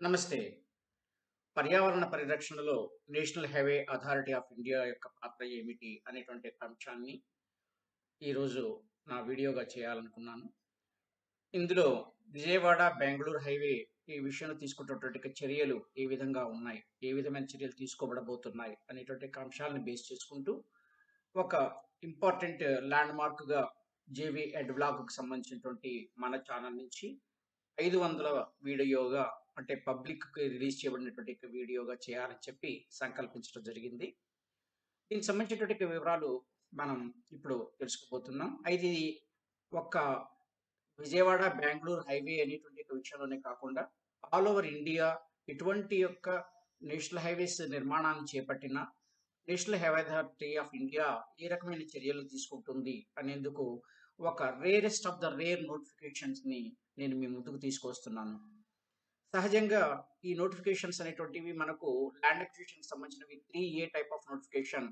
నమస్తే. పర్యావరణ పరిరక్షణలో national Highway Authority of India యొక్క పాత్ర ఏమిటి అనేటువంటి ఒక అంశాన్ని ఈరోజు నా వీడియోగా చేయాలనుకున్నాను. ఇందులో విజయవాడ, బెంగుళూరు హైవే ఈ విషయంలో తీసుకున్నటువంటి చర్యలు ఏ విధంగా ఉన్నాయి? ఏ విధమైన చర్యలు తీసుకోబడబోతున్నాయి? అనేటువంటి అంశాలను బేస్ చేసుకుంటూ ఒక ఇంపార్టెంట్ ల్యాండ్‌మార్క్‌గా జేవీ ఎడ్ బ్లాగ్‌కి సంబంధించినటువంటి మన ఛానల్ నుంచి 500వ వీడియోగా అంటే పబ్లిక్‌కి రిలీజ్ చేయబడినటువంటి వీడియోగా చేయాలని చెప్పి సంకల్పించడం జరిగింది. దీనికి సంబంధించినటువంటి వివరాలు మనం ఇప్పుడు తెలుసుకోబోతున్నాం. అయితే ఇది ఒక్క విజయవాడ, బెంగుళూరు హైవే అనేటువంటి ఒక విషయంలోనే కాకుండా ఆల్ ఓవర్ ఇండియా ఎటువంటి యొక్క నేషనల్ హైవేస్ నిర్మాణాన్ని చేపట్టిన National Highway Authority of India ఏ రకమైన చర్యలు తీసుకుంటుంది అనేందుకు ఒక రేరెస్ట్ ఆఫ్ ద రేర్ నోటిఫికేషన్స్‌ని నేను మీ ముందుకు తీసుకొస్తున్నాను. సహజంగా ఈ నోటిఫికేషన్స్ అనేటువంటివి మనకు ల్యాండ్ అక్విజిషన్‌కి సంబంధించినవి 3A టైప్ ఆఫ్ నోటిఫికేషన్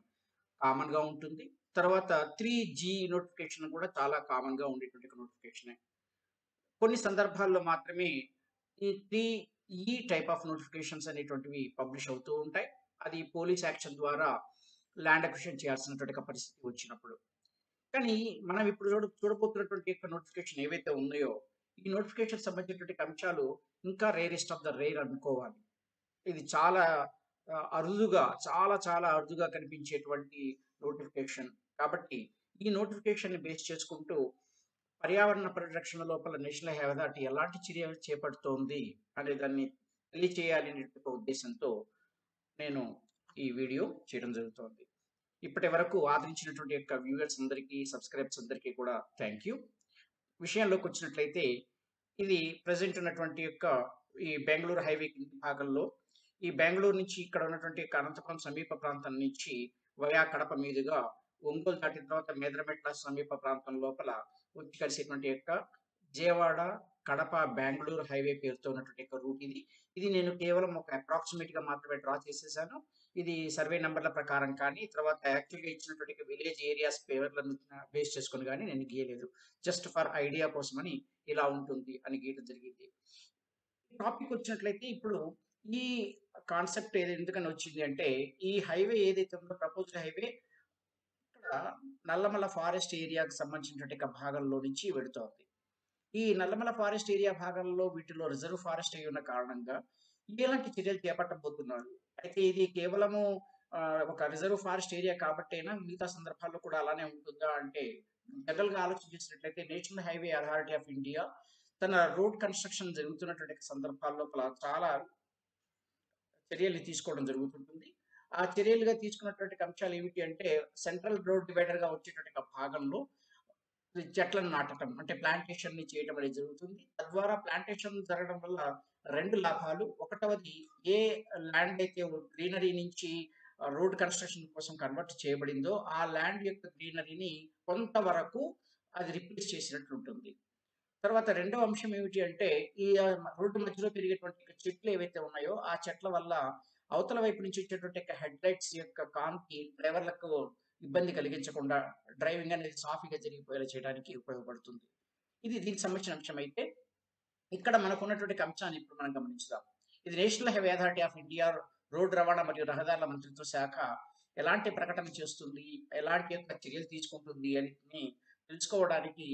కామన్‌గా ఉంటుంది. తర్వాత 3G నోటిఫికేషన్ కూడా చాలా కామన్‌గా ఉండేటువంటి ఒక నోటిఫికేషనే. కొన్ని సందర్భాల్లో మాత్రమే ఈ 3E టైప్ ఆఫ్ నోటిఫికేషన్స్ అనేటువంటివి పబ్లిష్ అవుతూ ఉంటాయి. అది పోలీస్ యాక్షన్ ద్వారా ల్యాండ్ అక్విజిషన్ చేయాల్సినటువంటి ఒక పరిస్థితి వచ్చినప్పుడు. కానీ మనం ఇప్పుడు చూడబోతున్నటువంటి యొక్క నోటిఫికేషన్ ఏవైతే ఉన్నాయో, ఈ నోటిఫికేషన్ సంబంధించినటువంటి అంశాలు ఇంకా రేరెస్ట్ ఆఫ్ ద రేర్ అనుకోవాలి. ఇది చాలా అరుదుగా చాలా చాలా అరుదుగా కనిపించేటువంటి నోటిఫికేషన్. కాబట్టి ఈ నోటిఫికేషన్‌ని బేస్ చేసుకుంటూ పర్యావరణ పరిరక్షణ లోపల నేషనల్ హైవే అథారిటీ ఎలాంటి చర్యలు చేపడుతోంది అనే దాన్ని తెలియచేయాలి అనేటువంటి ఒక ఉద్దేశంతో నేను ఈ వీడియో చేయడం జరుగుతోంది. ఇప్పటి వరకు ఆదరించినటువంటి యొక్క వ్యూవర్స్ అందరికీ, సబ్‌స్క్రైబర్స్ అందరికీ కూడా థాంక్ యూ. విషయంలోకి వచ్చినట్లయితే ఇది ప్రెజెంట్ ఉన్నటువంటి యొక్క ఈ బెంగుళూరు హైవే కింది భాగంలో ఈ బెంగుళూరు నుంచి ఇక్కడ ఉన్నటువంటి యొక్క అనంతపురం సమీప ప్రాంతం నుంచి వయా కడప మీదుగా ఒంగోలు దాటిన తర్వాత మేదరమెట్ల సమీప ప్రాంతం లోపల వచ్చి కలిసేటువంటి యొక్క విజయవాడ, కడప, బెంగుళూరు హైవే పేరుతో ఉన్నటువంటి యొక్క రూట్ ఇది. ఇది నేను కేవలం ఒక అప్రాక్సిమేట్‌గా మాత్రమే డ్రా చేసేసాను. ఇది సర్వే నంబర్‌ల ప్రకారం కానీ, తర్వాత యాక్చువల్‌గా ఇచ్చినటువంటి విలేజ్ ఏరియాస్ పేర్లను బేస్ చేసుకొని గాని నేను గీయలేదు. జస్ట్ ఫర్ ఐడియా కోసమని ఇలా ఉంటుంది అని గీయడం జరిగింది. టాపిక్ వచ్చినట్లయితే ఇప్పుడు ఈ కాన్సెప్ట్ ఎందుకని వచ్చింది అంటే, ఈ హైవే ఏదైతే ఉందో ప్రపోజ్డ్ హైవే ఇక్కడ నల్లమల ఫారెస్ట్ ఏరియాకి సంబంధించినటువంటి ఒక భాగంలో నుంచి వెడుతోంది. ఈ నల్లమల ఫారెస్ట్ ఏరియా భాగంలో వీటిలో రిజర్వ్ ఫారెస్ట్ అయ్యున్న కారణంగా ఎలాంటి చర్యలు చేపట్టబోతున్నారు? అయితే ఇది కేవలము ఒక రిజర్వ్ ఫారెస్ట్ ఏరియా కాబట్టేనా మిగతా సందర్భాల్లో కూడా అలానే ఉంటుందా అంటే, జనరల్‌గా ఆలోచించేసినట్లయితే National Highway Authority of India తన రోడ్ కన్‌స్ట్రక్షన్ జరుగుతున్నటువంటి సందర్భాల లోపల చాలా చర్యలు తీసుకోవడం జరుగుతుంటుంది. ఆ చర్యలుగా తీసుకున్నటువంటి అంశాలు ఏమిటి అంటే, సెంట్రల్ రోడ్ డివైడర్‌గా వచ్చేటువంటి ఒక భాగంలో చెట్లను నాటటం. అంటే ప్లాంటేషన్‌ని చేయటం అనేది జరుగుతుంది. తద్వారా ప్లాంటేషన్ జరగడం వల్ల 2 లాభాలు. ఒకటవది ఏ ల్యాండ్ అయితే గ్రీనరీ నుంచి రోడ్ కన్‌స్ట్రక్షన్ కోసం కన్వర్ట్ చేయబడిందో, ఆ ల్యాండ్ యొక్క గ్రీనరీని కొంతవరకు అది రిప్లేస్ చేసినట్లు ఉంటుంది. తర్వాత రెండవ అంశం ఏమిటి అంటే, ఈ రోడ్డు మధ్యలో పెరిగేటువంటి చెట్లు ఏవైతే ఉన్నాయో, ఆ చెట్ల వల్ల అవతల వైపు నుంచి వచ్చేటువంటి హెడ్ లైట్స్ యొక్క కాంతి డ్రైవర్లకు ఇబ్బంది కలిగించకుండా డ్రైవింగ్ అనేది సాఫీగా జరిగిపోయేలా చేయడానికి ఉపయోగపడుతుంది. ఇది దీనికి సంబంధించిన అంశం అయితే, ఇక్కడ మనకున్నటువంటి అంశాన్ని ఇప్పుడు మనం గమనించుదాం. ఇది national Highway Authority of India road రవాణా మరియు రహదారుల మంత్రిత్వ శాఖ ఎలాంటి ప్రకటన చేస్తుంది? ఎలాంటి యొక్క చర్యలు తీసుకుంటుంది అని తెలుసుకోవడానికి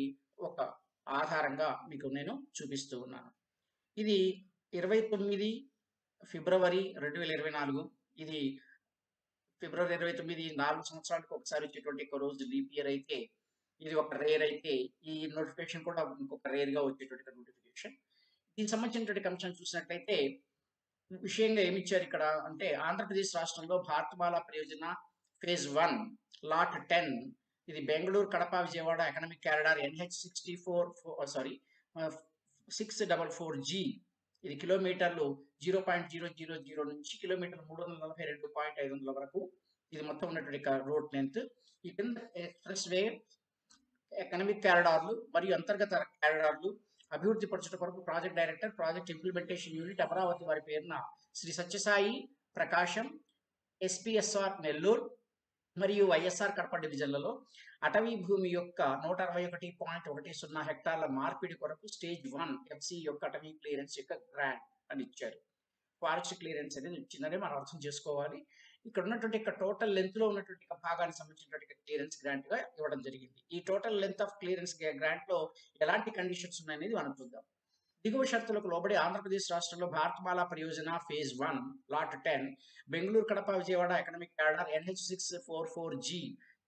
ఒక ఆధారంగా మీకు నేను చూపిస్తూ ఉన్నాను. ఇది 29 ఫిబ్రవరి 2024. ఇది ఫిబ్రవరి 29 4 సంవత్సరాలకు ఒకసారి వచ్చేటువంటి ఒక రోజు లీప్ ఇయర్ అయితే, ఇది ఒక రేర్ అయితే, ఈ నోటిఫికేషన్ కూడా ఇంకొక రేర్‌గా వచ్చేటువంటి నోటిఫికేషన్. దీనికి సంబంధించినటువంటి అంశం చూసినట్లయితే, విషయంగా ఏమిచ్చారిక్కడ అంటే, ఆంధ్రప్రదేశ్ రాష్ట్రంలో భారతమాల పరియోజన ఫేజ్ 1 లాట్ 10 ఇది Bengaluru, Kadapa, Vijayawada economic corridor NH 644G ఇది కిలోమీటర్లు 0.000 నుంచి కిలోమీటర్లు 342.500 వరకు ఇది మొత్తం ఉన్నటువంటి రోడ్ లెంత్. ఈ కింద ఎక్స్‌ప్రెస్ వే, ఎకనామిక్ కారిడార్‌లు మరియు అంతర్గత కారిడార్‌లు అభివృద్ధి పరచడం కొరకు project director, project implementation unit Amaravati వారి పేరున శ్రీ సత్యసాయి ప్రకాశం, ఎస్‌పీఎస్‌ఆర్ నెల్లూరు మరియు వైఎస్ఆర్ కడప డివిజన్లలో అటవీ భూమి యొక్క 161.10 హెక్టార్ల మార్పిడి కొరకు స్టేజ్ 1 ఎఫ్‌సి యొక్క అటవీ క్లియరెన్స్ యొక్క గ్రాంట్ అని ఇచ్చారు. ఫారెస్ట్ క్లియరెన్స్ అనేది ఇచ్చిందని మనం అర్థం చేసుకోవాలి. ఇక్కడ ఉన్నటువంటి టోటల్ లెంత్ లో ఉన్నటువంటి భాగానికి సంబంధించినటువంటి క్లియరెన్స్ గ్రాంట్ గా ఇవ్వడం జరిగింది. ఈ total length of clearance grant లో ఎలాంటి కండిషన్స్ ఉన్నాయనేది మనం చూద్దాం. దిగువ షరతులకు లోబడి ఆంధ్రప్రదేశ్ రాష్ట్రంలో Bharatmala Pariyojana phase 1 lot 10 Bengaluru Kadapa Vijayawada economic corridor NH644G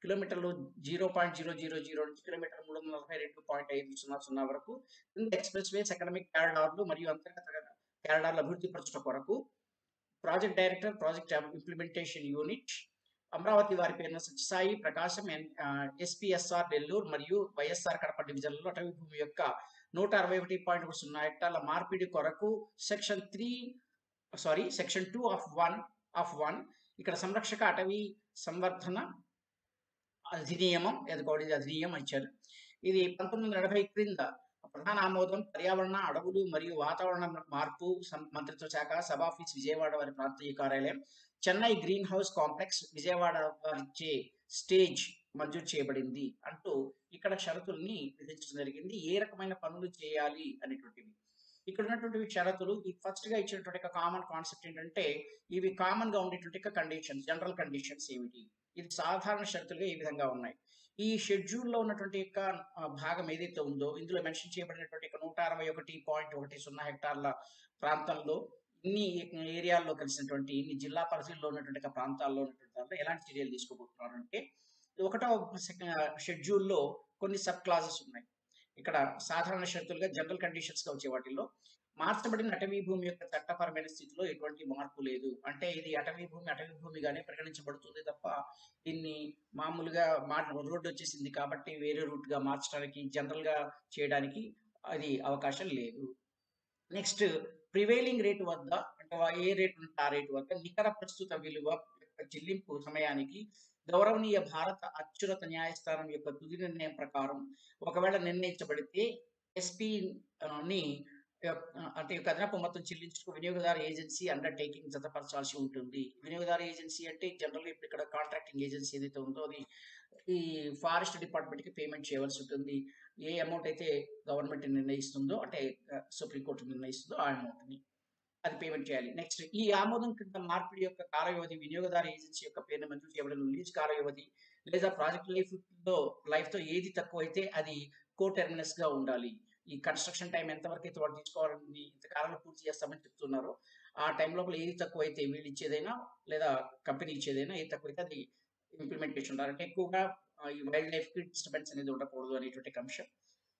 కిలోమీటర్లు 0.000 నుంచి కిలోమీటర్ 342.500 వరకు ఎక్స్ప్రెస్ వేస్ ఎకనామిక్ కారిడార్లు మరియు అంతర్గత కారిడార్ల అభివృద్ధి పరచడం కొరకు project director project implementation unit Amaravati వారి పేరున సత్యసాయి ప్రకాశం SPSR నెల్లూరు మరియు వైఎస్ఆర్ కడప డివిజన్లలో అటవీ భూమి యొక్క 161.0 హెక్టార్ల మార్పిడి కొరకు సెక్షన్ 2 ఆఫ్ 1 ఇక్కడ సంరక్షక అటవీ సంవర్ధన అధినియమం అధినియమం ఇచ్చారు. ఇది 1980 క్రింద ప్రధాన ఆమోదం పర్యావరణ అడవులు మరియు వాతావరణ మార్పు మంత్రిత్వ శాఖ సబాఫీస్ విజయవాడ వారి ప్రాంతీయ కార్యాలయం Chennai green house complex Vijayawada వారిచే స్టేజ్ మంజూరు చేయబడింది అంటూ ఇక్కడ షరతుల్ని విధించడం జరిగింది. ఏ రకమైన పనులు చేయాలి అనేటువంటివి ఇక్కడ ఉన్నటువంటి షరతులు ఈ ఫస్ట్ గా ఇచ్చినటువంటి కామన్ కాన్సెప్ట్ ఏంటంటే ఇవి కామన్ గా ఉండేటువంటి కండిషన్స్ జనరల్ కండిషన్స్ ఏమిటి, ఇది సాధారణ షరతులుగా ఈ విధంగా ఉన్నాయి. ఈ షెడ్యూల్ లో ఉన్నటువంటి భాగం ఏదైతే ఉందో ఇందులో మెన్షన్ చేయబడినటువంటి 161.10 హెక్టార్ల ప్రాంతంలో ఇన్ని ఏరియాల్లో కలిసినటువంటి ఇన్ని జిల్లా పరిధిలో ఉన్నటువంటి ప్రాంతాల్లో ఉన్నటువంటి ఎలాంటి చర్యలు తీసుకోబోతున్నారు అంటే ఒకటో షెడ్యూల్లో కొన్ని సబ్ క్లాజెస్ ఉన్నాయి. ఇక్కడ సాధారణ షరతులుగా జనరల్ కండిషన్స్ గా వచ్చే వాటిల్లో మార్చబడిన అటవీ భూమి యొక్క చట్టపరమైన స్థితిలో ఎటువంటి మార్పు లేదు, అంటే ఇది అటవీ భూమిగానే పరిగణించబడుతుంది తప్ప దీన్ని మామూలుగా రోడ్డు వచ్చేసింది కాబట్టి వేరే రూట్ గా మార్చడానికి జనరల్ గా చేయడానికి అది అవకాశం లేదు. నెక్స్ట్ ప్రివైలింగ్ రేటు వద్ద అంటే ఏ రేటు ఉంటే ఆ రేటు వద్ద నికర ప్రస్తుత విలువ చెల్లింపు సమయానికి గౌరవనీయ భారత అత్యున్నత న్యాయస్థానం యొక్క తుది నిర్ణయం ప్రకారం ఒకవేళ నిర్ణయించబడితే ని అంటే అదనపు మొత్తం చెల్లించుకు వినియోగదారు ఏజెన్సీ అండర్టేకింగ్ జతపరచాల్సి ఉంటుంది. వినియోగదారు ఏజెన్సీ అంటే జనరల్ ఇప్పుడు ఇక్కడ కాంట్రాక్టింగ్ ఏజెన్సీ ఏదైతే ఉందో అది ఈ ఫారెస్ట్ డిపార్ట్మెంట్ కి పేమెంట్ చేయవలసి ఉంటుంది. ఏ అమౌంట్ అయితే గవర్నమెంట్ నిర్ణయిస్తుందో అంటే సుప్రీంకోర్టు నిర్ణయిస్తుందో ఆ అమౌంట్ ని అది పేమెంట్ చేయాలి. నెక్స్ట్ ఈ ఆమోదం కింద మార్పిడి యొక్క కాల వ్యవధి వినియోగదారు ఏజెన్సీ యొక్క పేరును మంజూరు చేయబడిన లీజ్ కాల వ్యవధి లేదా ప్రాజెక్ట్ లైఫ్ తో ఏది తక్కువ అయితే అది కోటెర్మినస్ గా ఉండాలి. ఈ కన్స్ట్రక్షన్ టైం ఎంతవరకు అయితే వాళ్ళు తీసుకోవాలని ఇంతకాలంలో పూర్తి చేస్తామని చెప్తున్నారో ఆ టైం లోపల ఏది తక్కువ అయితే వీళ్ళు ఇచ్చేదైనా లేదా కంపెనీ ఇచ్చేదైనా ఏది తక్కువ అయితే అది ఇంప్లిమెంటేషన్ ఉండాలి. అంటే ఎక్కువగా ఈ వైల్డ్ లైఫ్ కి డిస్టర్బెన్స్ అనేది ఉండకూడదు అనేటువంటి అంశం.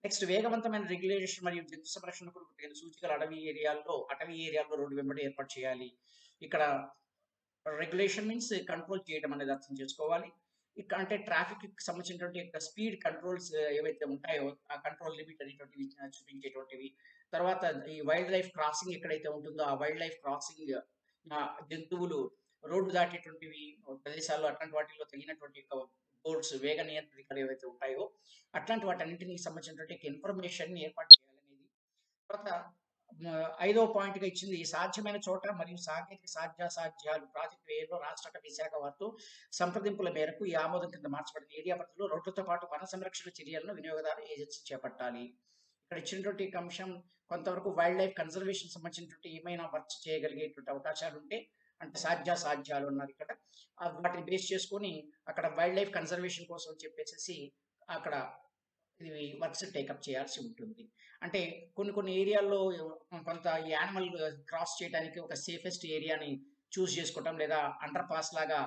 నెక్స్ట్ వేగవంతమైన రెగ్యులేషన్ మరియు జంతు సంరక్షణ కొరకు తగిన సూచికలు అటవీ ఏరియాల్లో రోడ్డు వెంబడి ఏర్పాటు చేయాలి. ఇక్కడ రెగ్యులేషన్ మీన్స్ కంట్రోల్ చేయడం అనేది అర్థం చేసుకోవాలి. ఇక్కడ అంటే ట్రాఫిక్ కి సంబంధించినటువంటి స్పీడ్ కంట్రోల్స్ ఏవైతే ఉంటాయో ఆ కంట్రోల్ లిమిట్ అనేటువంటివి చూపించేటువంటివి. తర్వాత ఈ వైల్డ్ లైఫ్ క్రాసింగ్ ఎక్కడైతే ఉంటుందో ఆ వైల్డ్ లైఫ్ క్రాసింగ్ జంతువులు రోడ్డు దాటేటువంటివి ప్రదేశాల్లో అట్లాంటి వాటిల్లో తగినటువంటి బోర్డ్స్ వేగ నియంత్రికలు ఏవైతే ఉంటాయో అట్లాంటి వాటన్నింటికి సంబంధించినటువంటి ఇన్ఫర్మేషన్ ఏర్పాటు చేయాలనేది. తర్వాత 5వ పాయింట్ గా ఇచ్చింది సాధ్యమైన చోట మరియు సాంకేతిక సాధ్యాసాధ్యాలు ప్రాజెక్టు వ్యయంలో రాష్ట్ర అటవీ శాఖ వారితో సంప్రదింపుల మేరకు ఈ ఆమోదం కింద మార్చబడిన ఏరియా పరిధిలో రోడ్లతో పాటు వన సంరక్షణ చర్యలను వినియోగదారు ఏజెన్సీ చేపట్టాలి. ఇక్కడ ఇచ్చినటువంటి అంశం కొంతవరకు వైల్డ్ లైఫ్ కన్జర్వేషన్ సంబంధించినటువంటి ఏమైనా వర్క్ చేయగలిగేటువంటి అవకాశాలు ఉంటే అంటే సాధ్యాసాధ్యాలు ఉన్నారు ఇక్కడ వాటిని బేస్ చేసుకొని అక్కడ వైల్డ్ లైఫ్ కన్జర్వేషన్ కోసం చెప్పేసి అక్కడ ఇవి వర్క్స్ టేకప్ చేయాల్సి ఉంటుంది. అంటే కొన్ని ఏరియాల్లో కొంత ఈ యానిమల్ క్రాస్ చేయడానికి ఒక సేఫెస్ట్ ఏరియాని చూస్ చేసుకోవటం లేదా అండర్ పాస్ లాగా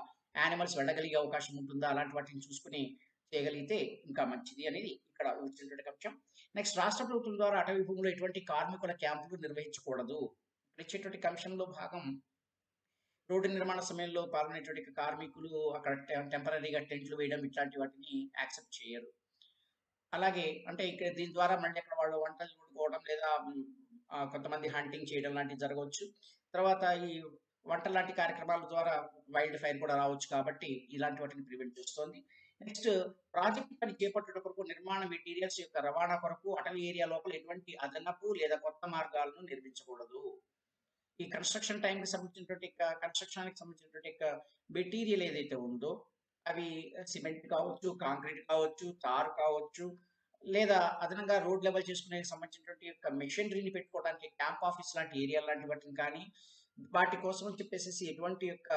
యానిమల్స్ వెళ్ళగలిగే అవకాశం ఉంటుందా అలాంటి వాటిని చూసుకుని చేయగలిగితే ఇంకా మంచిది అనేది ఇక్కడ వచ్చినటువంటి అంశం. నెక్స్ట్ రాష్ట్ర ప్రభుత్వం ద్వారా అటవీ భూములు ఎటువంటి కార్మికుల క్యాంపులు నిర్వహించకూడదు. ఇచ్చేటువంటి అంశంలో భాగం రోడ్డు నిర్మాణ సమయంలో పాల్గొనేటువంటి కార్మికులు అక్కడ టెంపరీగా టెంట్లు వేయడం ఇట్లాంటి వాటిని యాక్సెప్ట్ చేయరు. అలాగే అంటే ఇక్కడ దీని ద్వారా మళ్ళీ అక్కడ వాళ్ళు వంటలు వండుకోవడం లేదా కొంతమంది హంటింగ్ చేయడం లాంటివి జరగవచ్చు. తర్వాత ఈ వంట లాంటి కార్యక్రమాల ద్వారా వైల్డ్ ఫైర్ కూడా రావచ్చు కాబట్టి ఇలాంటి వాటిని ప్రివెంట్ చేస్తుంది. నెక్స్ట్ ప్రాజెక్ట్ పని చేపట్టడం కొరకు నిర్మాణ మెటీరియల్స్ యొక్క రవాణా కొరకు అటవీ ఏరియా లోపల ఎటువంటి అదనపు లేదా కొత్త మార్గాలను నిర్మించకూడదు. ఈ కన్స్ట్రక్షన్ టైంకి సంబంధించినటువంటి కన్స్ట్రక్షన్కి సంబంధించినటువంటి మెటీరియల్ ఏదైతే ఉందో అవి సిమెంట్ కావచ్చు, కాంక్రీట్ కావచ్చు, తారు కావచ్చు, లేదా అదనంగా రోడ్ లెవెల్ చేసుకునే సంబంధించినటువంటి యొక్క మెషినరీని పెట్టుకోవడానికి క్యాంప్ ఆఫీస్ లాంటి ఏరియా లాంటి వాటిని కానీ వాటి కోసం అని చెప్పేసి ఎటువంటి యొక్క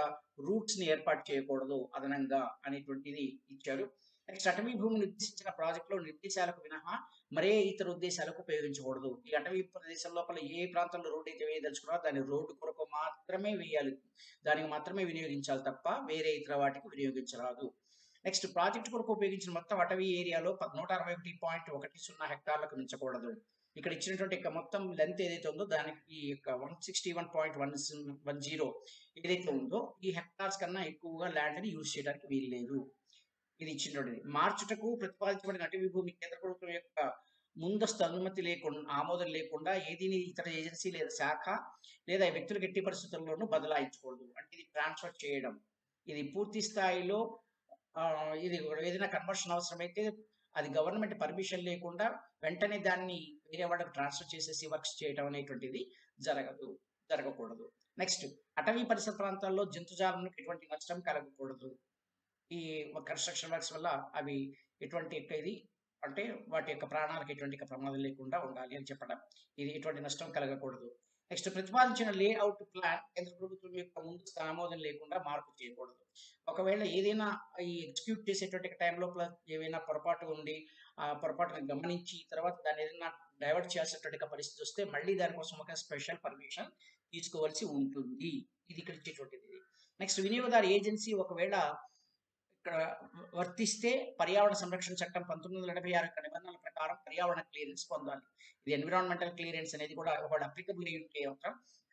రూట్స్ ని ఏర్పాటు చేయకూడదు అదనంగా అనేటువంటిది ఇచ్చారు. నెక్స్ట్ అటవీ భూమి నిర్దేశించిన ప్రాజెక్టులో నిర్దేశాలకు మినహా మరే ఇతర ఉద్దేశాలకు ఉపయోగించకూడదు. ఈ అటవీ ప్రదేశం లోపల ఏ ప్రాంతంలో రోడ్డు అయితే వేయదలుచుకున్నారో దాన్ని రోడ్డు కొరకు మాత్రమే వేయాలి. దానికి మాత్రమే వినియోగించాలి తప్ప వేరే ఇతర వాటికి వినియోగించరాదు. నెక్స్ట్ ప్రాజెక్ట్ కొరకు ఉపయోగించిన మొత్తం అటవీ ఏరియాలో 161.10 హెక్టార్లకు మించకూడదు. ఇక్కడ ఇచ్చినటువంటి మొత్తం లెంత్ ఏదైతే ఉందో దానికి ఈ యొక్క 161.10 ఏదైతే ఉందో ఈ హెక్టార్స్ కన్నా ఎక్కువగా ల్యాండ్ ని యూజ్ చేయడానికి వీలు లేదు. ఇది ఇచ్చినటువంటిది. మార్చుటకు ప్రతిపాదించబడిన అటవీ భూమి కేంద్ర ప్రభుత్వం యొక్క ముందస్తు అనుమతి లేకుండా ఆమోదం లేకుండా ఏదీని ఇతర ఏజెన్సీ లేదా శాఖ లేదా వ్యక్తులకు ఎట్టి పరిస్థితుల్లోనూ బదలాయించకూడదు. అంటే ఇది ట్రాన్స్ఫర్ చేయడం. ఇది పూర్తి స్థాయిలో ఇది ఏదైనా కన్వర్షన్ అవసరమైతే అది గవర్నమెంట్ పర్మిషన్ లేకుండా వెంటనే దాన్ని వేరే వాళ్ళకి ట్రాన్స్ఫర్ చేసేసి వర్క్స్ చేయడం అనేటువంటిది జరగకూడదు. నెక్స్ట్ అటవీ పరిసర ప్రాంతాల్లో జంతుజాలానికి ఎటువంటి నష్టం కలగకూడదు. ఈ కన్స్ట్రక్షన్ వర్క్స్ వల్ల అవి ఎటువంటి ఇది అంటే వాటి యొక్క ప్రాణాలకు ఎటువంటి ప్రమాదం లేకుండా ఉండాలి అని చెప్పడం. ఇది ఎటువంటి నష్టం కలగకూడదు. నెక్స్ట్ ప్రతిపాదించిన లేఅవుట్ ప్లాన్ కేంద్ర ప్రభుత్వం యొక్క ముందస్తు ఆమోదం లేకుండా మార్పు చేయకూడదు. ఒకవేళ ఏదైనా ఈ ఎగ్జిక్యూట్ చేసేటువంటి టైం లోపల ఏవైనా పొరపాటు ఉండి ఆ పొరపాటును గమనించి తర్వాత దాన్ని ఏదైనా డైవర్ట్ చేసేటువంటి పరిస్థితి వస్తే మళ్ళీ దానికోసం ఒక స్పెషల్ పర్మిషన్ తీసుకోవాల్సి ఉంటుంది. ఇది ఇక్కడ ఇచ్చేటువంటిది. నెక్స్ట్ వినియోగదారు ఏజెన్సీ ఒకవేళ ఇక్కడ వర్తిస్తే పర్యావరణ సంరక్షణ చట్టం 1986 యొక్క నిబంధనల ప్రకారం పర్యావరణ క్లియరెన్స్ పొందాలి. ఇది ఎన్విరాన్మెంటల్ క్లియరెన్స్ అనేది కూడా ఒకవేళ అప్లికబుల్ అయి ఉంటే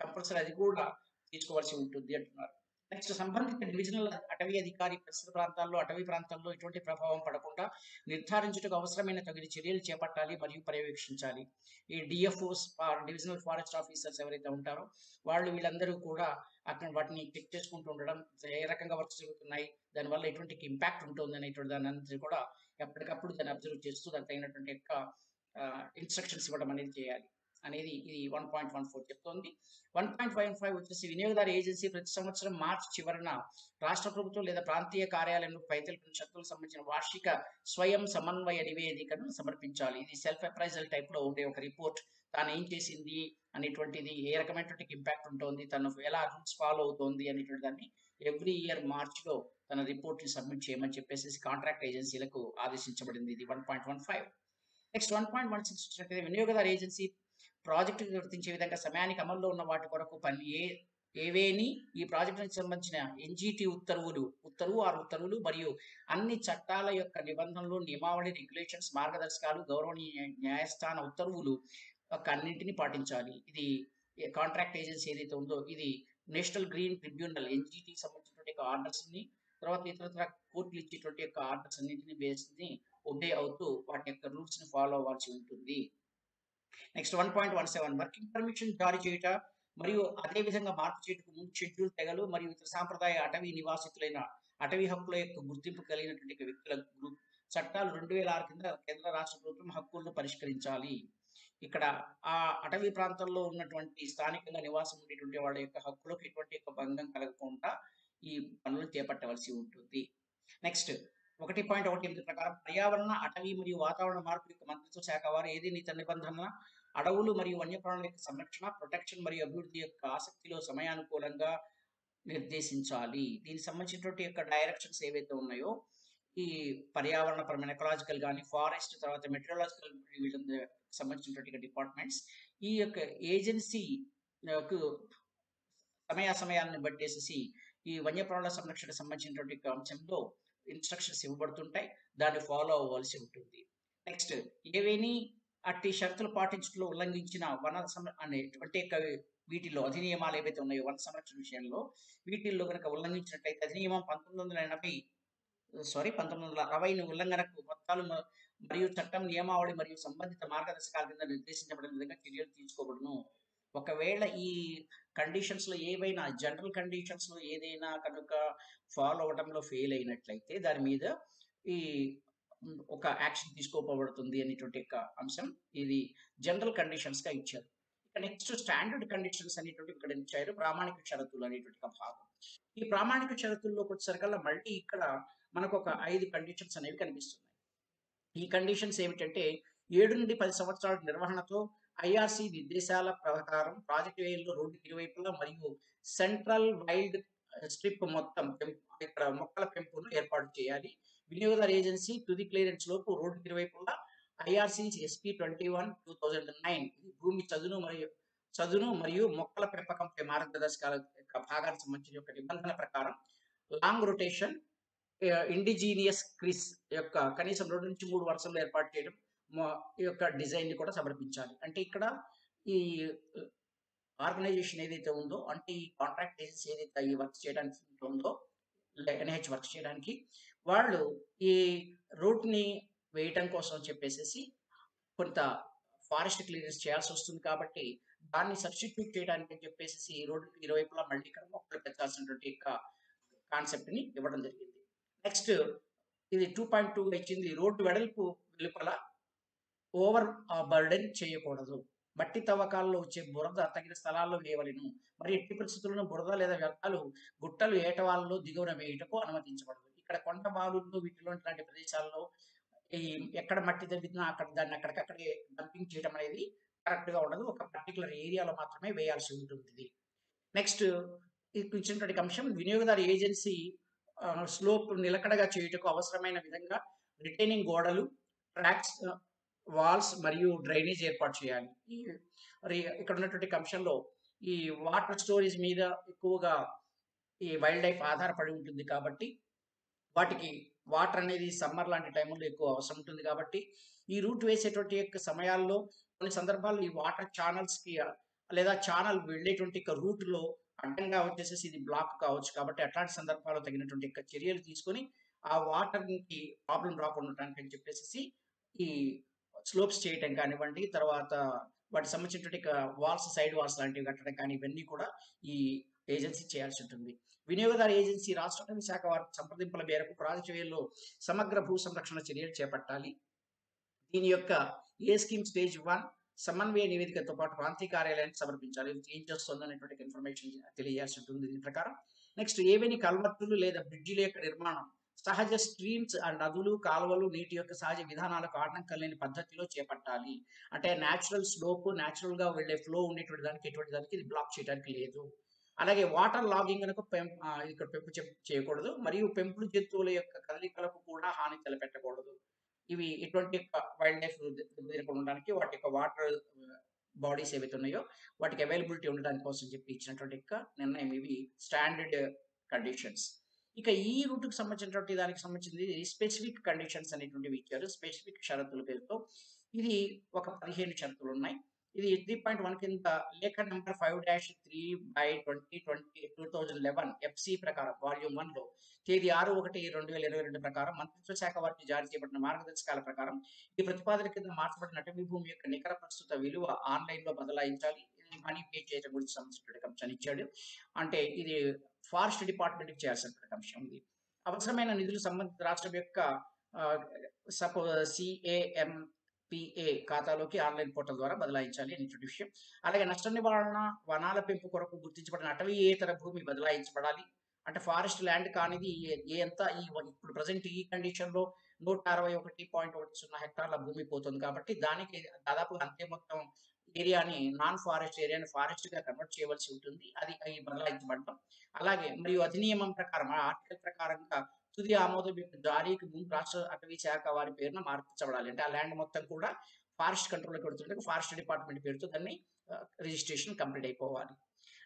కంపల్సరీ అది కూడా తీసుకోవాల్సి ఉంటుంది అంటున్నారు. నెక్స్ట్ సంబంధిత డివిజనల్ అటవీ అధికారి పరిసర ప్రాంతాల్లో అటవీ ప్రాంతాల్లో ఎటువంటి ప్రభావం పడకుండా నిర్ధారించుటకు అవసరమైన తగిన చర్యలు చేపట్టాలి మరియు పర్యవేక్షించాలి. ఈ డిఎఫ్ఓస్ డివిజనల్ ఫారెస్ట్ ఆఫీసర్స్ ఎవరైతే ఉంటారో వీళ్ళందరూ కూడా అక్కడ వాటిని చెక్ చేసుకుంటూ ఉండడం, ఏ రకంగా వర్క్స్ జరుగుతున్నాయి, దానివల్ల ఎటువంటి ఇంపాక్ట్ ఉంటుంది అనేటువంటి దాని అన్నింటినీ కూడా ఎప్పటికప్పుడు దాన్ని అబ్జర్వ్ చేస్తూ దానికి తగినటువంటి ఇన్స్ట్రక్షన్స్ ఇవ్వడం అనేది చేయాలి అనేది ఇది 1.14 చెప్తోంది. 1.55 వచ్చేసి వినియోగదారు ఏజెన్సీ ప్రతి సంవత్సరం మార్చి చివరన రాష్ట్ర ప్రభుత్వం లేదా ప్రాంతీయ కార్యాలయంలో పైతెలిపిన షరతులకు సంబంధించిన వార్షిక స్వయం సమన్వయ నివేదికను సమర్పించాలి. ఇది సెల్ఫ్ అప్రైజల్ టైప్ లో ఉండే ఒక రిపోర్ట్. తాను ఏం చేసింది అనేటువంటిది, ఏ రకమైనటువంటి ఇంపాక్ట్ ఉంటుంది, తను ఎలా రూల్స్ ఫాలో అవుతోంది అనేటువంటి దాన్ని ఎవ్రీ ఇయర్ మార్చ్ లో తన రిపోర్ట్ ని సబ్మిట్ చేయమని చెప్పేసి కాంట్రాక్ట్ ఏజెన్సీలకు ఆదేశించబడింది. ఇది 1.15. నెక్స్ట్ 1.16 చూసినట్లయితే వినియోగదారు ఏజెన్సీ ప్రాజెక్టు గుర్తించే విధంగా సమయానికి అమల్లో ఉన్న వాటి కొరకు ఏవేని ఈ ప్రాజెక్టుకి సంబంధించిన ఎన్జిటి ఉత్తర్వులు మరియు అన్ని చట్టాల యొక్క నిబంధనలు, నియమావళి, రెగ్యులేషన్స్, మార్గదర్శకాలు, గౌరవనీయ న్యాయస్థాన ఉత్తర్వులు అన్నింటినీ పాటించాలి. ఇది కాంట్రాక్ట్ ఏజెన్సీ ఏదైతే ఉందో ఇది నేషనల్ గ్రీన్ ట్రిబ్యునల్ ఎన్జిటి సంబంధించినటువంటి ఆర్డర్స్ ని తర్వాత ఇతర కోర్టులు ఇచ్చేటువంటి ఆర్డర్స్ అన్నింటినీ బేస్ని ఒబే అవుతూ వాటి యొక్క రూల్స్ ని ఫాలో అవ్వాల్సి ఉంటుంది. నెక్స్ట్ 1.17 వర్కింగ్ పర్మిషన్ జారీ చేయుట మరియు అదే విధంగా మార్పు చేయుటకు ముందు షెడ్యూల్ తెగలు మరియు ఇతర సాంప్రదాయ అటవీ నివాసితులైన అటవీ హక్కుల యొక్క గుర్తింపు కలిగినటువంటి వ్యక్తుల గ్రూప్ చట్టాలు 2006 కింద కేంద్ర రాష్ట్ర ప్రభుత్వం హక్కులను పరిష్కరించాలి. ఇక్కడ ఆ అటవీ ప్రాంతంలో ఉన్నటువంటి స్థానికంగా నివాసం ఉండేటువంటి వాళ్ళ యొక్క హక్కులకు ఎటువంటి భంగం కలగకుండా ఈ పనులను చేపట్టవలసి ఉంటుంది. నెక్స్ట్ 1.18 ప్రకారం పర్యావరణ, అటవీ మరియు వాతావరణ మార్పు యొక్క మంత్రిత్వ శాఖ వారు ఏదైనా ఇతర నిబంధనల అడవులు మరియు వన్యప్రాణుల యొక్క సంరక్షణ, ప్రొటెక్షన్ మరియు అభివృద్ధి యొక్క ఆసక్తిలో సమయానుకూలంగా నిర్దేశించాలి. దీనికి సంబంధించినటువంటి డైరెక్షన్స్ ఏవైతే ఉన్నాయో ఈ పర్యావరణపరమైన ఎకలాజికల్ కానీ ఫారెస్ట్ తర్వాత మెటీరియలాజికల్ సంబంధించినటువంటి డిపార్ట్మెంట్స్ ఈ యొక్క ఏజెన్సీ సమయాన్ని బట్టేసి ఈ వన్యప్రాణుల సంరక్షణకు సంబంధించినటువంటి అంశంలో ఇన్స్ట్రక్షన్స్ ఇవ్వబడుతుంటాయి. దాన్ని ఫాలో అవ్వాల్సి ఉంటుంది. నెక్స్ట్ ఏవేని అట్టి షరతులు పాటించడంలో ఉల్లంఘించిన అనేటువంటి వీటిలో అధినియమాలు ఏవైతే ఉన్నాయో వన సంరక్షణ విషయంలో వీటిల్లో కనుక ఉల్లంఘించినట్లయితే అధినియమం 1960 ఉల్లంఘనకు మొత్తాలు మరియు చట్టం, నియమావళి మరియు సంబంధిత మార్గదర్శకాల కింద నిర్దేశించబడిన విధంగా చర్యలు తీసుకోబడును. ఒకవేళ ఈ కండిషన్స్ లో ఏవైనా జనరల్ కండిషన్స్ లో ఏదైనా కనుక ఫాలో అవడంలో ఫెయిల్ అయినట్లయితే దాని మీద ఈ ఒక యాక్షన్ తీసుకోబడుతుంది అనేటువంటి అంశం ఇది జనరల్ కండిషన్స్ గా ఇచ్చారు. ఇక నెక్స్ట్ స్టాండర్డ్ కండిషన్స్ అనేటువంటి ఇక్కడ ఇచ్చారు. ప్రామాణిక షరతులు అనేటువంటి భాగం. ఈ ప్రామాణిక షరతుల్లోకి వచ్చేసరికల్లా మళ్ళీ ఇక్కడ మనకు ఒక 5 కండిషన్స్ అనేవి కనిపిస్తున్నాయి. ఈ కండిషన్స్ ఏమిటంటే 7 నుండి 10 సంవత్సరాల నిర్వహణతో ఐఆర్‌సీ నిర్దేశాల ప్రకారం ప్రాజెక్ట్ వ్యయంలో రోడ్డుకి ఇరువైపులా మరియు సెంట్రల్ వైల్డ్ స్ట్రిప్ మొత్తం ఇక్కడ మొక్కల పెంపును ఏర్పాటు చేయాలి. వినియోగదారు ఏజెన్సీ తుది క్లియరెన్స్ లోపు రోడ్డుకి ఇరువైపులా ఐఆర్‌సీ ఎస్‌పీ 21/2009 ఇది భూమి చదును మరియు మొక్కల పెంపకంపై మార్గదర్శకాల యొక్క భాగానికి సంబంధించిన యొక్క నిబంధన ప్రకారం లాంగ్ రొటేషన్ ఇండిజీనియస్ క్రిస్ యొక్క కనీసం 2 నుంచి 3 వరుసలు ఏర్పాటు చేయడం ఈ యొక్క డిజైన్‌ని కూడా సమర్పించాలి. అంటే ఇక్కడ ఈ ఆర్గనైజేషన్ ఏదైతే ఉందో, అంటే ఈ కాంట్రాక్ట్ ఏజెన్సీ ఏదైతే ఈ వర్క్ చేయడానికి ఉందో, ఎన్‌హెచ్ వర్క్ చేయడానికి, వాళ్ళు ఈ రూట్‌ని వేయటం కోసం చెప్పేసేసి కొంత ఫారెస్ట్ క్లియరెన్స్ చేయాల్సొస్తుంది కాబట్టి, దాన్ని సబ్‌స్టిట్యూట్ చేయడానికి అని చెప్పేసేసి ఈ రోడ్డుకి ఇరువైపులా మళ్ళీ ఇక్కడ మొక్కలు పెంచాల్సినటువంటి యొక్క కాన్సెప్ట్‌ని ఇవ్వడం జరిగింది. నెక్స్ట్ ఇది 2.2 ఇచ్చింది. రోడ్డు వెడల్పు వెలుపల ఓవర్ బర్డెన్ చేయకూడదు. మట్టి తవ్వకాల్లో వచ్చే బురద తగిన స్థలాల్లో వేయవలెను. మరి ఎట్టి పరిస్థితుల్లోనూ బురద లేదా వ్యర్థాలు గుట్టలు, ఏటవాలులో దిగువన వేయుటకు అనుమతించబడదు. ఇక్కడ కొండ బావుల్లో వీటిలో ఇట్లాంటి ప్రదేశాల్లో ఈ ఎక్కడ మట్టి తవ్వినా అక్కడ దాన్ని అక్కడికక్కడే డంపింగ్ చేయడం అనేది కరెక్ట్‌గా ఉండదు. ఒక పర్టిక్యులర్ ఏరియాలో మాత్రమే వేయాల్సి ఉంటుంది. నెక్స్ట్ ఇక్కడ ఇచ్చినటువంటి అంశం వినియోగదారు ఏజెన్సీ స్లోప్ నిలకడగా చేయుటకు అవసరమైన విధంగా రిటైనింగ్ గోడలు, ట్రాక్స్, వాల్స్ మరియు డ్రైనేజ్ ఏర్పాటు చేయాలి. మరి ఇక్కడ ఉన్నటువంటి అంశంలో ఈ వాటర్ స్టోరేజ్ మీద ఎక్కువగా ఈ వైల్డ్ లైఫ్ ఆధారపడి ఉంటుంది కాబట్టి, వాటికి వాటర్ అనేది సమ్మర్ లాంటి టైంలో ఎక్కువ అవసరం ఉంటుంది కాబట్టి, ఈ రూట్ వేసేటువంటి యొక్క సమయాల్లో కొన్ని సందర్భాల్లో ఈ వాటర్ ఛానల్స్‌కి లేదా ఛానల్ వెళ్ళేటువంటి యొక్క రూట్‌లో అడ్డంగా వచ్చేసేసి ఇది బ్లాక్ కావచ్చు. కాబట్టి అట్లాంటి సందర్భాల్లో తగినటువంటి యొక్క చర్యలు తీసుకొని, ఆ వాటర్‌కి ప్రాబ్లమ్ రాకుండా ఉండటానికి అని చెప్పేసేసి ఈ స్లోప్స్ చేయటం కానివ్వండి, తర్వాత వాటికి సంబంధించినటువంటి వాల్స్, సైడ్ వాల్స్ లాంటివి కట్టడం కానీ ఇవన్నీ కూడా ఈ ఏజెన్సీ చేయాల్సి ఉంటుంది. వినియోగదారు ఏజెన్సీ రాష్ట్ర అటవీ శాఖ వారి సంప్రదింపుల మేరకు ప్రాజెక్టు వ్యయంలో సమగ్ర భూ సంరక్షణ చర్యలు చేపట్టాలి. దీని యొక్క ఏ స్కీమ్ స్టేజ్ 1 సమన్వయ నివేదికతో పాటు ప్రాంతీయ కార్యాలయానికి సమర్పించాలి. ఇది ఏం చేస్తుంది అనేటువంటి ఇన్ఫర్మేషన్ తెలియజేయాల్సి ఉంటుంది దీని ప్రకారం. నెక్స్ట్ ఏవైనా కల్వర్టులు లేదా బ్రిడ్జిల యొక్క నిర్మాణం సహజ స్ట్రీమ్స్ అండ్ నదులు, కాలువలు నీటి యొక్క సహజ విధానాలకు ఆటంకం లేని పద్ధతిలో చేపట్టాలి. అంటే నేచురల్ స్లోప్, నేచురల్‌గా వెళ్ళే ఫ్లో ఉండేటువంటి దానికి ఎటువంటి దానికి ఇది బ్లాక్ చేయడానికి లేదు. అలాగే వాటర్ లాగింగ్ ఇక్కడ పెంపు చేయకూడదు. మరియు పెంపుడు జంతువుల యొక్క కదలికలకు కూడా హాని తలపెట్టకూడదు. ఇవి ఇటువంటి వైల్డ్ లైఫ్ దగ్గర ఉండడానికి వాటి యొక్క వాటర్ బాడీస్ ఏవైతే ఉన్నాయో వాటికి అవైలబిలిటీ ఉండడానికి కోసం చెప్పి ఇచ్చినటువంటి యొక్క నిర్ణయం. ఇవి స్టాండర్డ్ కండిషన్స్. ఇక ఈ రూట్‌కి సంబంధించినటువంటి దానికి సంబంధించింది స్పెసిఫిక్ కండిషన్స్ అనేటువంటివి ఇచ్చారు. స్పెసిఫిక్ షరతుల పేరుతో. ఇది ఒక 15 షరతులున్నాయి. ఇది 3.1 కింద లేఖ నంబర్ 5-3/2011 ఎఫ్‌సి ప్రకారం వాల్యూమ్ 1లో తేదీ 6/1/2022 ప్రకారం మంత్రిత్వ శాఖ వారికి జారీ చేయబడిన మార్గదర్శకాల ప్రకారం ఈ ప్రతిపాదన కింద మార్చబడిన అటవీ భూమి యొక్క నికర ప్రస్తుత విలువ ఆన్‌లైన్‌లో బదలాయించాలి. ఇది మనీ పే చేయడం గురించి సంబంధించినటువంటి అంశాన్ని ఇచ్చాడు. అంటే ఇది ఫారెస్ట్ డిపార్ట్‌మెంట్‌కి చేయాల్సినటువంటి అంశం ఇది. అవసరమైన నిధులు సంబంధిత రాష్ట్రం యొక్క ఆహ్, CAMPA ఖాతాలోకి ఆన్‌లైన్ పోర్టల్ ద్వారా బదలాయించాలి అనేటువంటి విషయం. అలాగే నష్ట నివారణ, వనాల పెంపు కొరకు గుర్తించబడిన అటవీయేతర భూమి బదలాయించబడాలి. అంటే ఫారెస్ట్ ల్యాండ్ కానిది ఇప్పుడు ప్రెజెంట్ ఈ కండిషన్‌లో 161.10 హెక్టార్ల భూమి పోతుంది కాబట్టి, దానికి దాదాపుగా అంతే మొత్తం ఏరియాని ఫారెస్ట్‌గా కన్వర్ట్ చేయవలసి ఉంటుంది. అది బదలాయించబడటం. అలాగే మరియు అధినియమం ప్రకారం ఆ ఆర్టికల్ ప్రకారంగా తుది ఆమోదం యొక్క జారీకి ముందు రాష్ట్ర అటవీ శాఖ వారి పేరున మార్చబడాలి. అంటే ఆ ల్యాండ్ మొత్తం కూడా ఫారెస్ట్ కంట్రోల్‌లోకి వెళ్తుంటే ఫారెస్ట్ డిపార్ట్‌మెంట్ పేరుతో దాన్ని రిజిస్ట్రేషన్ కంప్లీట్ అయిపోవాలి.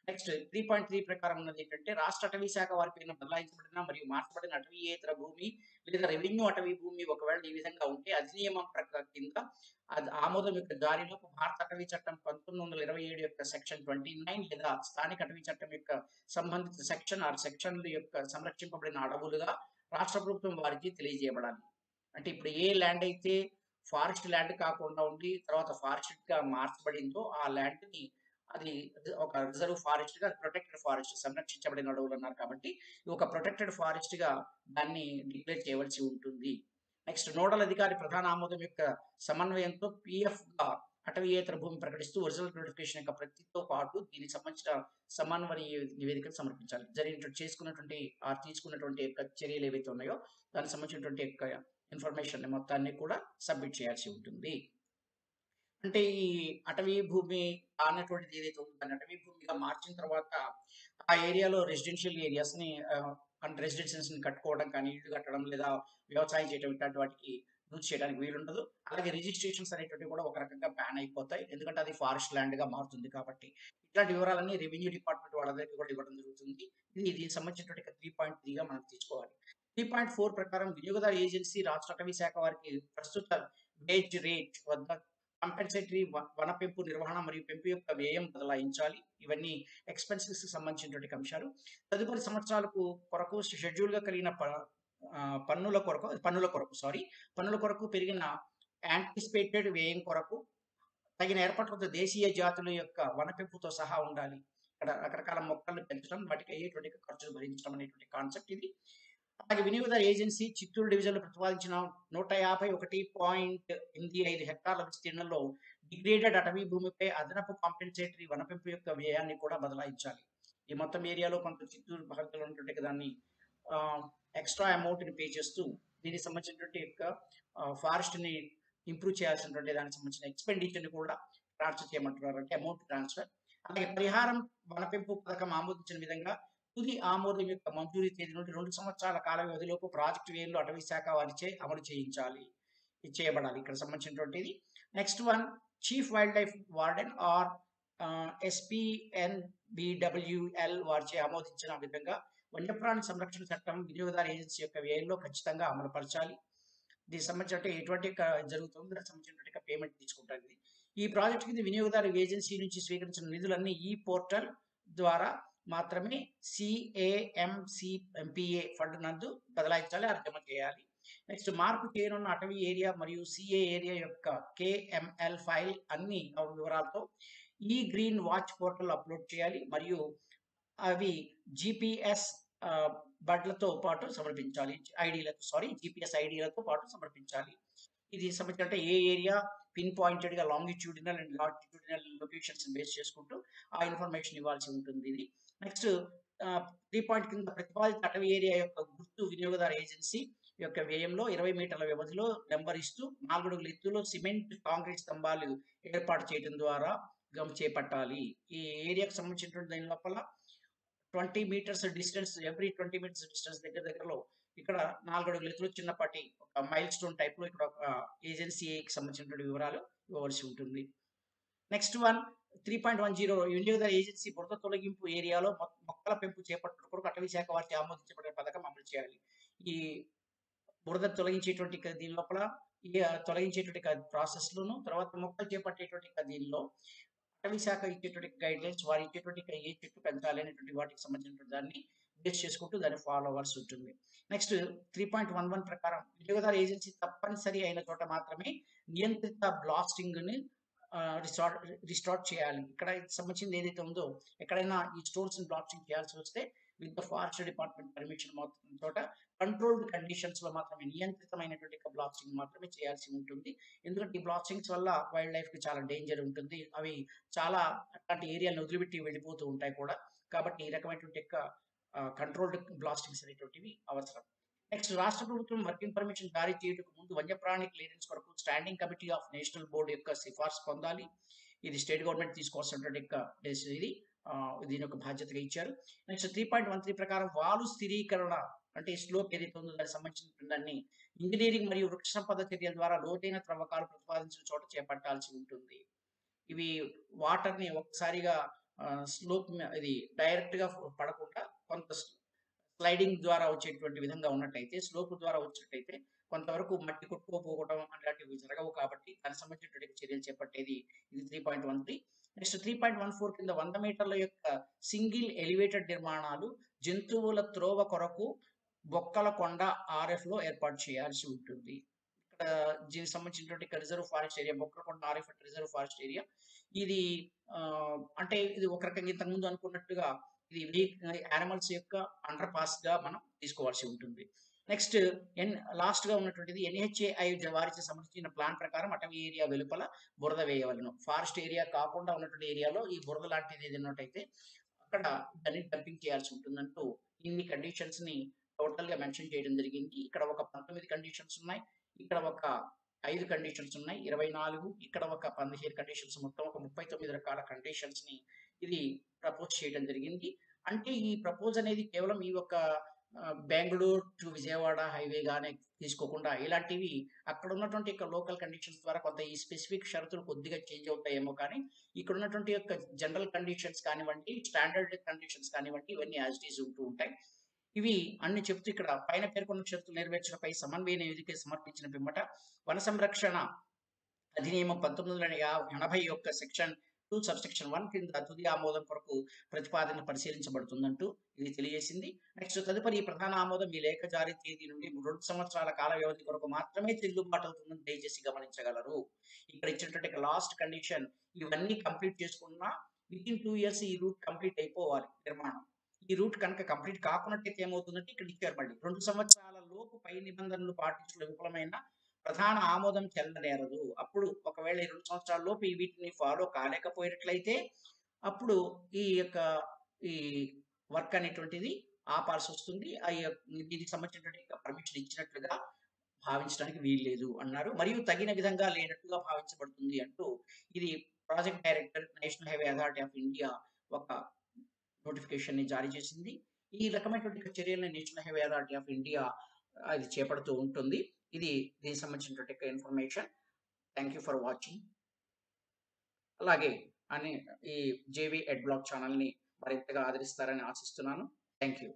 నెక్స్ట్ 3.3 ప్రకారం ఉన్నదేంటంటే రాష్ట్ర అటవీ శాఖ వారి పేరున బదలాయించబడిన మరియు మార్చబడిన అటవీయేతర భూమి లేదా రెవెన్యూ అటవీ భూమి ఒకవేళ ఈ విధంగా ఉంటే అధినియమం కింద ఆమోదం యొక్క జారీలోపు భారత అటవీ చట్టం 1927 యొక్క సెక్షన్ 29 లేదా స్థానిక అటవీ చట్టం యొక్క సంబంధిత సెక్షన్ల యొక్క సంరక్షింపబడిన అడవులుగా రాష్ట్ర ప్రభుత్వం వారికి తెలియజేయబడాలి. అంటే ఇప్పుడు ఏ ల్యాండ్ అయితే ఫారెస్ట్ ల్యాండ్ కాకుండా ఉండి తర్వాత ఫారెస్ట్‌గా మార్చబడిందో ఆ ల్యాండ్‌ని అది ఒక రిజర్వ్ ఫారెస్ట్‌గా ప్రొటెక్టెడ్ ఫారెస్ట్ సంరక్షించబడిన అడవులు అన్నారు కాబట్టి, ఇది ఒక ప్రొటెక్టెడ్ ఫారెస్ట్‌గా దాన్ని డిక్లేర్ చేయవలసి ఉంటుంది. నెక్స్ట్ నోడల్ అధికారి ప్రధాన ఆమోదం యొక్క సమన్వయంతో పీఎఫ్‌గా అటవీయేతర భూమి ప్రకటిస్తూ ఒరిజినల్ నోటిఫికేషన్ యొక్క ప్రతితో పాటు దీనికి సంబంధించిన సమన్వయ నివేదికను సమర్పించాలి. తీసుకున్నటువంటి యొక్క చర్యలు ఏవైతే ఉన్నాయో దానికి సంబంధించినటువంటి యొక్క ఇన్ఫర్మేషన్ మొత్తాన్ని కూడా సబ్మిట్ చేయాల్సి ఉంటుంది. అంటే ఈ అటవీ భూమి అన్నటువంటిది ఏదైతే ఉందో దాన్ని అటవీ భూమిగా మార్చిన తర్వాత ఆ ఏరియాలో రెసిడెన్షియల్ ఏరియాస్‌ని అంటే రెసిడెన్సీస్‌ని కట్టుకోవడం కానీ, ఇల్లు కట్టడం లేదా వ్యవసాయం చేయడం ఇట్లాంటి వాటికి యూజ్ చేయడానికి వీలుండదు. అలాగే రిజిస్ట్రేషన్స్ అనేటువంటివి కూడా ఒక రకంగా బ్యాన్ అయిపోతాయి. ఎందుకంటే అది ఫారెస్ట్ ల్యాండ్‌గా మారుతుంది కాబట్టి. ఇట్లాంటి వివరాలన్నీ రెవెన్యూ డిపార్ట్‌మెంట్ వాళ్ళందరికీ కూడా ఇవ్వడం జరుగుతుంది. దీనికి సంబంధించినటువంటి 3.3గా మనం తీసుకోవాలి. 3.4 ప్రకారం వినియోగదారు ఏజెన్సీ రాష్ట్ర అటవీ శాఖ వారికి ప్రస్తుత వేజ్ రేట్ వద్ద కంపెన్సేటరీ వన పెంపు నిర్వహణ మరియు పెంపు యొక్క వ్యయం బదలాయించాలి. ఇవన్నీ ఎక్స్‌పెన్సెస్‌కి సంబంధించినటువంటి అంశాలు. తదుపరి సంవత్సరాలకు కొరకు షెడ్యూల్‌గా కలిగిన పన్నుల కొరకు పెరిగిన యాంటిసిపేటెడ్ వ్యయం కొరకు తగిన ఏర్పాట్లతో దేశీయ జాతుల యొక్క వన పెంపుతో సహా ఉండాలి. ఇక్కడ రకరకాల మొక్కలను పెంచడం, వాటికి అయ్యేటువంటి ఖర్చులు భరించడం అనేటువంటి కాన్సెప్ట్ ఇది. అలాగే వినియోగదారు ఏజెన్సీ చిత్తూరు డివిజన్‌లో ప్రతిపాదించిన 151.85 హెక్టార్ల విస్తీర్ణంలో డిగ్రేడెడ్ అటవీ భూమిపై అదనపు కాంపెన్సేటరీ వన పెంపు యొక్క వ్యయాన్ని కూడా బదలాయించాలి. ఈ మొత్తం ఏరియాలో కొంత చిత్తూరు భాగంలో ఉన్నటువంటి దాన్ని ఎక్స్‌ట్రా అమౌంట్‌ని పే చేస్తూ దీనికి సంబంధించినటువంటి యొక్క ఫారెస్ట్‌ని ఇంప్రూవ్ చేయాల్సినటువంటి దానికి సంబంధించిన ఎక్స్‌పెండిచర్‌ని కూడా ట్రాన్స్‌ఫర్ చేయమంటున్నారు. అంటే అమౌంట్ ట్రాన్స్‌ఫర్. అలాగే పరిహారం వన పెంపు పథకం ఆమోదించిన విధంగా తుది ఆమోదం యొక్క మంజూరీ తేదీ నుండి 2 సంవత్సరాల కాల వ్యవధిలోపు ప్రాజెక్టు వ్యయంలో అటవీ శాఖ వారిచే అమలు చేయించాలి. ఇది చేయబడాలి. ఇక్కడ సంబంధించినటువంటిది. Next one chief wildlife warden or SPNBWL వారిచే ఆమోదించిన విధంగా వన్యప్రాణి సంరక్షణ చట్టం వినియోగదారు ఏజెన్సీ యొక్క వ్యయంలో ఖచ్చితంగా అమలుపరచాలి. దీనికి సంబంధించి అంటే ఎటువంటి జరుగుతుందో దానికి సంబంధించినటువంటి పేమెంట్ తీసుకుంటారు ఇది. ఈ ప్రాజెక్ట్ కింద వినియోగదారు ఏజెన్సీ నుంచి స్వీకరించిన నిధులన్నీ ఈ పోర్టల్ ద్వారా మాత్రమే CAMCMPA ఫండ్ నందు బదలాయించాలి, అది జమ చేయాలి. నెక్స్ట్ మార్పు చేయనున్న అటవీ ఏరియా మరియు CA ఏరియా యొక్క KML ఫైల్ అన్ని వివరాలతో ఈ గ్రీన్ వాచ్ పోర్టల్ అప్లోడ్ చేయాలి మరియు అవి జీపీఎస్ బడ్లతో పాటు సమర్పించాలి. జీపీఎస్ ఐడీలతో పాటు సమర్పించాలి. ఇది సంబంధించి అంటే ఏ ఏరియా పిన్ పాయింటెడ్‌గా లాంగిట్యూడినల్ అండ్ లాటిట్యూడినల్ లొకేషన్స్‌ని బేస్ చేసుకుంటూ ఆ ఇన్ఫర్మేషన్ ఇవ్వాల్సి ఉంటుంది ఇది. నెక్స్ట్ 3 పాయింట్ కింద ప్రతిపాదిత అటవీ ఏరియా యొక్క గుర్తు వినియోగదారు ఏజెన్సీ యొక్క వ్యయంలో 20 మీటర్ల వ్యవధిలో నెంబరిస్తూ 4 అడుగుల ఎత్తులో సిమెంట్, కాంక్రీట్ స్తంభాలు ఏర్పాటు చేయడం ద్వారా చేపట్టాలి. ఈ ఏరియాకి సంబంధించినటువంటి దాని లోపల 20 metres distance every 20 metres distance దగ్గరలో ఇక్కడ 4 అడుగుల ఎత్తులో చిన్నపాటి ఒక మైల్ స్టోన్ టైప్‌లో ఇక్కడ ఒక ఏజెన్సీకి సంబంధించినటువంటి వివరాలు ఇవ్వవలసి ఉంటుంది. నెక్స్ట్ వన్ 3.10 వినియోగదారు ఏజెన్సీ బురద తొలగింపు ఏరియాలో మొక్కల పెంపు చేపట్టడం కొరకు అటవీ శాఖ వారిచే ఆమోదించబడిన పథకం అమలు చేయాలి. ఈ బురద తొలగించేటువంటి దీని లోపల ఈ తొలగించేటువంటి ప్రాసెస్‌లోను తర్వాత మొక్కలు చేపట్టేటువంటి దీనిలో అటవీ శాఖ ఇచ్చేటువంటి గైడ్‌లైన్స్ వారు ఇచ్చేటువంటి ఏ చెట్టు పెంచాలి అనేటువంటి వాటికి సంబంధించినటువంటి దాన్ని బేస్ చేసుకుంటూ దాన్ని ఫాలో అవ్వాల్సి ఉంటుంది. నెక్స్ట్ 3.11 ప్రకారం వినియోగదారు ఏజెన్సీ తప్పనిసరి అయిన చోట మాత్రమే నియంత్రిత బ్లాస్టింగ్‌ని రిస్టార్ట్ చేయాలి. ఇక్కడ సంబంధించింది ఏదైతే ఉందో ఎక్కడైనా ఈ స్టోర్స్‌ని బ్లాస్టింగ్ చేయాల్సి వస్తే with the forest department permission మొత్తం చోట కంట్రోల్డ్ కండిషన్స్‌లో మాత్రమే నియంత్రితమైనటువంటి బ్లాస్టింగ్ మాత్రమే చేయాల్సి ఉంటుంది. ఎందుకంటే ఈ బ్లాస్టింగ్స్ వల్ల వైల్డ్ లైఫ్‌కి చాలా డేంజర్ ఉంటుంది. అవి చాలా అట్లాంటి ఏరియాలను వదిలిపెట్టి వెళ్ళిపోతూ ఉంటాయి కూడా. కాబట్టి ఈ రకమైనటువంటి కంట్రోల్డ్ బ్లాస్టింగ్స్ అనేటువంటివి అవసరం. నెక్స్ట్ రాష్ట్ర ప్రభుత్వం వర్కింగ్ పర్మిషన్ జారీ చేయుటకు ముందు వన్యప్రాణి క్లియరెన్స్ కొరకు standing committee of national board యొక్క సిఫార్సు పొందాలి. ఇది స్టేట్ గవర్నమెంట్ తీసుకోవాల్సినటువంటి ఇది దీని యొక్క బాధ్యతగా ఇచ్చారు. నెక్స్ట్ 3.13 ప్రకారం వాలు స్థిరీకరణ అంటే స్లోప్ ఏదైతే ఉందో దానికి సంబంధించిన దాన్ని ఇంజనీరింగ్ మరియు వృక్ష సంపద చర్యల ద్వారా లోతైన త్రవ్వకాలు ప్రతిపాదించిన చోట చేపట్టాల్సి ఉంటుంది. ఇవి వాటర్‌ని ఒక్కసారిగా స్లోప్ ఇది డైరెక్ట్‌గా పడకుండా కొంత స్లైడింగ్ ద్వారా వచ్చేటువంటి విధంగా ఉన్నట్టయితే, స్లోప్ ద్వారా వచ్చినట్టయితే కొంతవరకు మట్టి కొట్టుకుపోవడం అలాంటివి జరగవు కాబట్టి దానికి సంబంధించినటువంటి చర్యలు చేపట్టేది ఇది 3.13. నెక్స్ట్ 3.14 కింద 100 మీటర్ల యొక్క సింగిల్ ఎలివేటెడ్ నిర్మాణాలు జంతువుల త్రోవ కొరకు బొక్కల కొండ RFలో ఏర్పాటు చేయాల్సి ఉంటుంది. ఇక్కడ దీనికి సంబంధించినటువంటి రిజర్వ్ ఫారెస్ట్ ఏరియా బొక్కలకొండ RF అంటే రిజర్వ్ ఫారెస్ట్ ఏరియా. ఇది అంటే ఇది ఒక రకంగా ఇంతకుముందు అనుకున్నట్టుగా ఇది యానిమల్స్ యొక్క అండర్ పాస్‌గా మనం తీసుకోవాల్సి ఉంటుంది. నెక్స్ట్ లాస్ట్‌గా ఉన్నటువంటిది NHAI వారిచే సమర్పించిన ప్లాన్ ప్రకారం అటవీ ఏరియా వెలుపల బురద వేయవలెను. ఫారెస్ట్ ఏరియా కాకుండా ఉన్నటువంటి ఏరియాలో ఈ బురద లాంటిది ఏదైనా ఉన్నట్టయితే అక్కడ దాన్ని డంపింగ్ చేయాల్సి ఉంటుందంటూ ఇన్ని కండిషన్స్‌ని టోటల్‌గా మెన్షన్ చేయడం జరిగింది. ఇక్కడ ఒక 19 కండిషన్స్ ఉన్నాయి. ఇక్కడ ఒక 5 కండిషన్స్ ఉన్నాయి. 24 ఇక్కడ ఒక 15 కండిషన్స్ మొత్తం ఒక 39 రకాల కండిషన్స్‌ని ఇది ప్రపోజ్ చేయడం జరిగింది. అంటే ఈ ప్రపోజ్ అనేది కేవలం ఈ యొక్క బెంగుళూరు టు విజయవాడ హైవేగానే తీసుకోకుండా ఇలాంటివి అక్కడ ఉన్నటువంటి యొక్క లోకల్ కండిషన్స్ ద్వారా కొంత ఈ స్పెసిఫిక్ షరతులు కొద్దిగా చేంజ్ అవుతాయేమో కానీ, ఇక్కడ ఉన్నటువంటి యొక్క జనరల్ కండిషన్స్ కానివ్వండి, స్టాండర్డ్ కండిషన్స్ కానివ్వండి, ఇవన్నీ యాజ్ ఇట్ ఈజ్ ఉంటూ ఉంటాయి. ఇవి అన్ని చెప్తూ ఇక్కడ పైన పేర్కొన్న షరతులు నెరవేర్చడంపై సమన్వయ నివేదిక సమర్పించిన పిమ్మట వన సంరక్షణ అధినియమం 1980 యొక్క సెక్షన్ 2 సబ్‌సెక్షన్ 1 కింద తుది ఆమోదం కొరకు ప్రతిపాదన పరిశీలించబడుతుందంటూ ఇది తెలియజేసింది. నెక్స్ట్ తదుపరి ప్రధాన ఆమోదం ఈ లేఖ జారీ తేదీ నుండి 2 సంవత్సరాల కాల వ్యవధి కొరకు మాత్రమే చెల్లుబాటు అవుతుందని దయచేసి గమనించగలరు. ఇక్కడ ఇచ్చినటువంటి లాస్ట్ కండిషన్ ఇవన్నీ కంప్లీట్ చేసుకున్న వితిన్ 2 ఇయర్స్ ఈ రూట్ కంప్లీట్ అయిపోవాలి నిర్మాణం. ఈ రూట్ కనుక కంప్లీట్ కాకున్నట్టయితే ఏమవుతుందంటే ఇక్కడ ఇచ్చారు మళ్ళీ 2 సంవత్సరాల లోపు పై నిబంధనలు పాటించడం విఫలమైన ప్రధాన ఆమోదం చెందనేరదు. అప్పుడు ఒకవేళ ఈ 2 సంవత్సరాల లోపు ఈ వీటిని ఫాలో కాలేకపోయినట్లయితే అప్పుడు ఈ యొక్క ఈ వర్క్ అనేటువంటిది ఆపాల్సొస్తుంది. దీనికి సంబంధించినటువంటి పర్మిషన్ ఇచ్చినట్లుగా భావించడానికి వీల్లేదు అన్నారు. మరియు తగిన విధంగా లేనట్టుగా భావించబడుతుంది అంటూ ఇది project director National Highway Authority of India ఒక నోటిఫికేషన్‌ని జారీ చేసింది. ఈ రకమైనటువంటి చర్యల్ని National Highway Authority of India అది చేపడుతూ ఉంటుంది. ఇది దీనికి సంబంధించినటువంటి information. Thank you for watching. అలాగే ఈ జేవీ ఎడ్ బ్లాగ్ ఛానెల్‌ని మరింతగా ఆదరిస్తారని ఆశిస్తున్నాను. Thank you.